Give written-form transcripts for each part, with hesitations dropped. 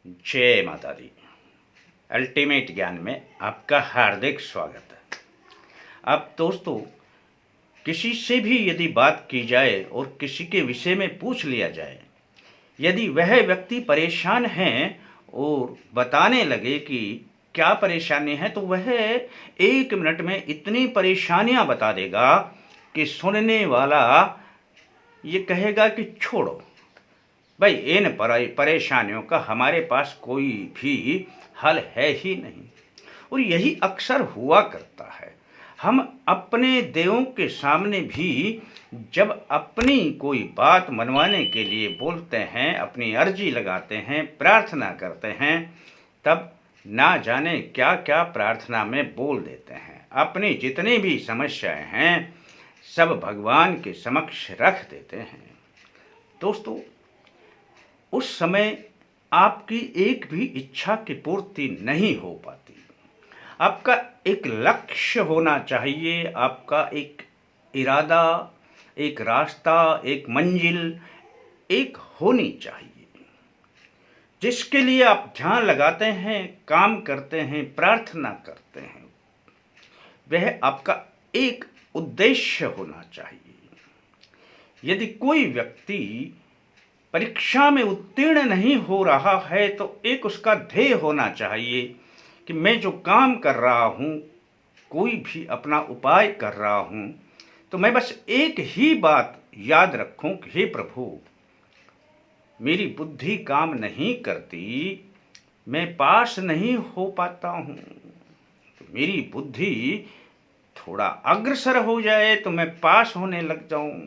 जय माता दी। अल्टीमेट ज्ञान में आपका हार्दिक स्वागत है। अब दोस्तों, किसी से भी यदि बात की जाए और किसी के विषय में पूछ लिया जाए, यदि वह व्यक्ति परेशान है और बताने लगे कि क्या परेशानी है, तो वह 1 मिनट में इतनी परेशानियां बता देगा कि सुनने वाला ये कहेगा कि छोड़ो भाई, इन परेशानियों का हमारे पास कोई भी हल है ही नहीं। और यही अक्सर हुआ करता है। हम अपने देवों के सामने भी जब अपनी कोई बात मनवाने के लिए बोलते हैं, अपनी अर्जी लगाते हैं, प्रार्थना करते हैं, तब ना जाने क्या क्या प्रार्थना में बोल देते हैं। अपनी जितनी भी समस्याएं हैं सब भगवान के समक्ष रख देते हैं। दोस्तों, उस समय आपकी एक भी इच्छा की पूर्ति नहीं हो पाती। आपका एक लक्ष्य होना चाहिए, आपका एक इरादा, एक रास्ता, एक मंजिल एक होनी चाहिए, जिसके लिए आप ध्यान लगाते हैं, काम करते हैं, प्रार्थना करते हैं। वह आपका एक उद्देश्य होना चाहिए। यदि कोई व्यक्ति परीक्षा में उत्तीर्ण नहीं हो रहा है तो एक उसका ध्येय होना चाहिए कि मैं जो काम कर रहा हूँ, कोई भी अपना उपाय कर रहा हूँ, तो मैं बस एक ही बात याद रखूं कि हे प्रभु, मेरी बुद्धि काम नहीं करती, मैं पास नहीं हो पाता हूँ, तो मेरी बुद्धि थोड़ा अग्रसर हो जाए तो मैं पास होने लग जाऊं।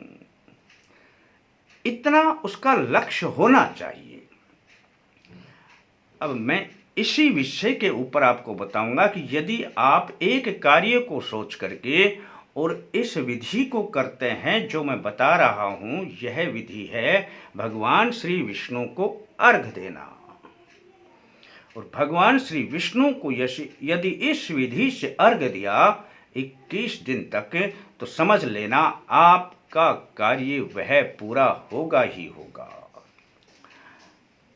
इतना उसका लक्ष्य होना चाहिए। अब मैं इसी विषय के ऊपर आपको बताऊंगा कि यदि आप एक कार्य को सोच करके और इस विधि को करते हैं जो मैं बता रहा हूं, यह विधि है भगवान श्री विष्णु को अर्घ देना। और भगवान श्री विष्णु को यदि इस विधि से अर्घ दिया 21 दिन तक, तो समझ लेना आपका कार्य वह पूरा होगा ही होगा।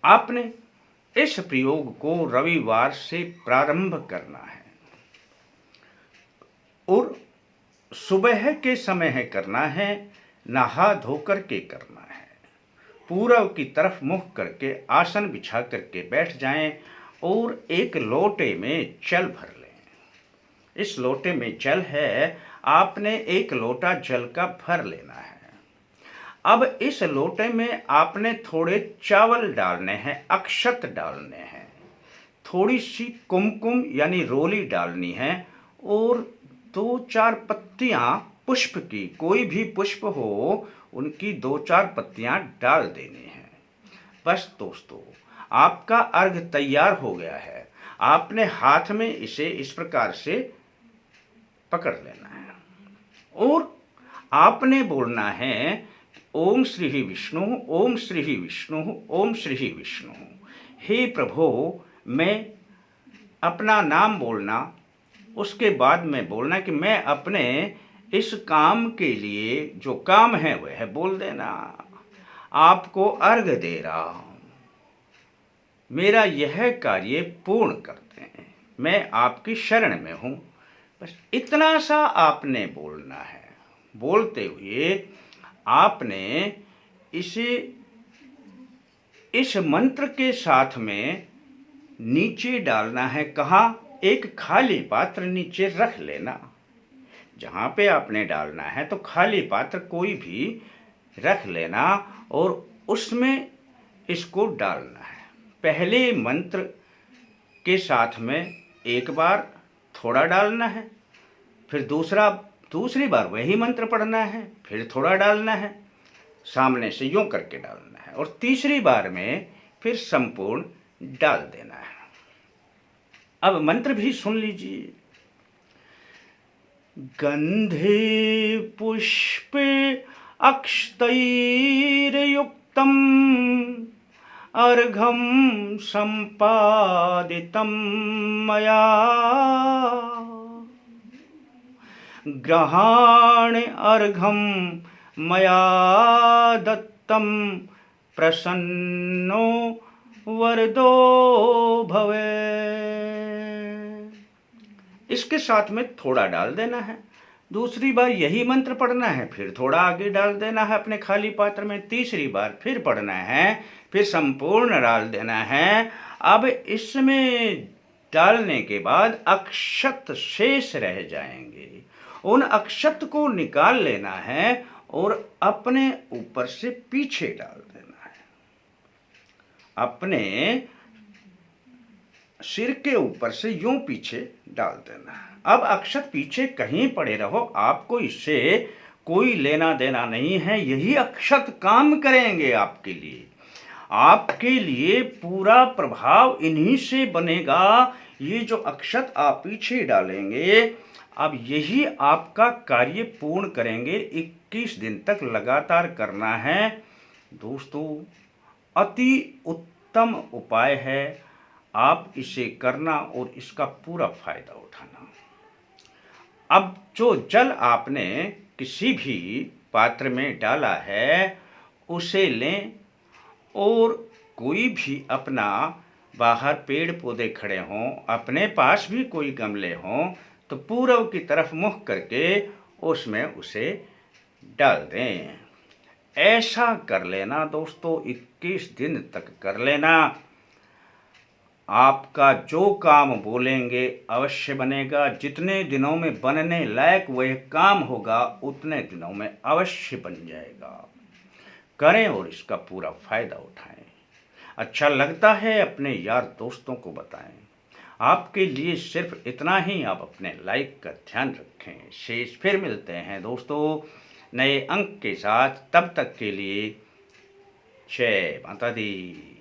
आपने इस प्रयोग को रविवार से प्रारंभ करना है और सुबह के समय है करना है, नहा धोकर के करना है। पूरब की तरफ मुख करके आसन बिछा करके बैठ जाएं और एक लोटे में जल भर लें। इस लोटे में जल है, आपने एक लोटा जल का भर लेना है। अब इस लोटे में आपने थोड़े चावल डालने हैं, अक्षत डालने हैं, थोड़ी सी कुमकुम यानी रोली डालनी है और 2-4 पत्तियां पुष्प की, कोई भी पुष्प हो उनकी 2-4 पत्तियां डाल देनी है। बस दोस्तों, आपका अर्घ तैयार हो गया है। आपने हाथ में इसे इस प्रकार से पकड़ लेना है और आपने बोलना है ओम श्री विष्णु, ओम श्री विष्णु, ओम श्री विष्णु। हे प्रभु, मैं अपना नाम बोलना, उसके बाद में बोलना कि मैं अपने इस काम के लिए जो काम है वह बोल देना। आपको अर्घ दे रहा हूं, मेरा यह कार्य पूर्ण करते हैं, मैं आपकी शरण में हूं। बस इतना सा आपने बोलना है। बोलते हुए आपने इसे इस मंत्र के साथ में नीचे डालना है। कहाँ? एक खाली पात्र नीचे रख लेना। जहाँ पे आपने डालना है तो खाली पात्र कोई भी रख लेना और उसमें इसको डालना है। पहले मंत्र के साथ में एक बार थोड़ा डालना है, फिर दूसरी बार वही मंत्र पढ़ना है, फिर थोड़ा डालना है, सामने से यूं करके डालना है और तीसरी बार में फिर संपूर्ण डाल देना है। अब मंत्र भी सुन लीजिए। गंधे पुष्पे अक्षतैर्युक्तम् अर्घं सम्पादितं मया ग्रहाण अर्घं मया दत्तं प्रसन्नो वरदो भवे। इसके साथ में थोड़ा डाल देना है। दूसरी बार यही मंत्र पढ़ना है, फिर थोड़ा आगे डाल देना है अपने खाली पात्र में। तीसरी बार फिर पढ़ना है, फिर संपूर्ण डाल देना है। अब इसमें डालने के बाद अक्षत शेष रह जाएंगे, उन अक्षत को निकाल लेना है और अपने ऊपर से पीछे डाल देना है, अपने सिर के ऊपर से यूं पीछे डाल देना है। अब अक्षत पीछे कहीं पड़े रहो, आपको इससे कोई लेना देना नहीं है। यही अक्षत काम करेंगे आपके लिए, आपके लिए पूरा प्रभाव इन्हीं से बनेगा। ये जो अक्षत आप पीछे डालेंगे, अब यही आपका कार्य पूर्ण करेंगे। 21 दिन तक लगातार करना है दोस्तों। अति उत्तम उपाय है, आप इसे करना और इसका पूरा फायदा उठाना। अब जो जल आपने किसी भी पात्र में डाला है उसे लें, और कोई भी अपना बाहर पेड़ पौधे खड़े हों, अपने पास भी कोई गमले हों, तो पूर्व की तरफ मुख करके उसमें उसे डाल दें। ऐसा कर लेना दोस्तों, 21 दिन तक कर लेना। आपका जो काम बोलेंगे अवश्य बनेगा। जितने दिनों में बनने लायक वह काम होगा, उतने दिनों में अवश्य बन जाएगा। करें और इसका पूरा फायदा उठाएं। अच्छा लगता है अपने यार दोस्तों को बताएं। आपके लिए सिर्फ इतना ही, आप अपने लाइक का ध्यान रखें। शेष फिर मिलते हैं दोस्तों नए अंक के साथ। तब तक के लिए जय माता दी।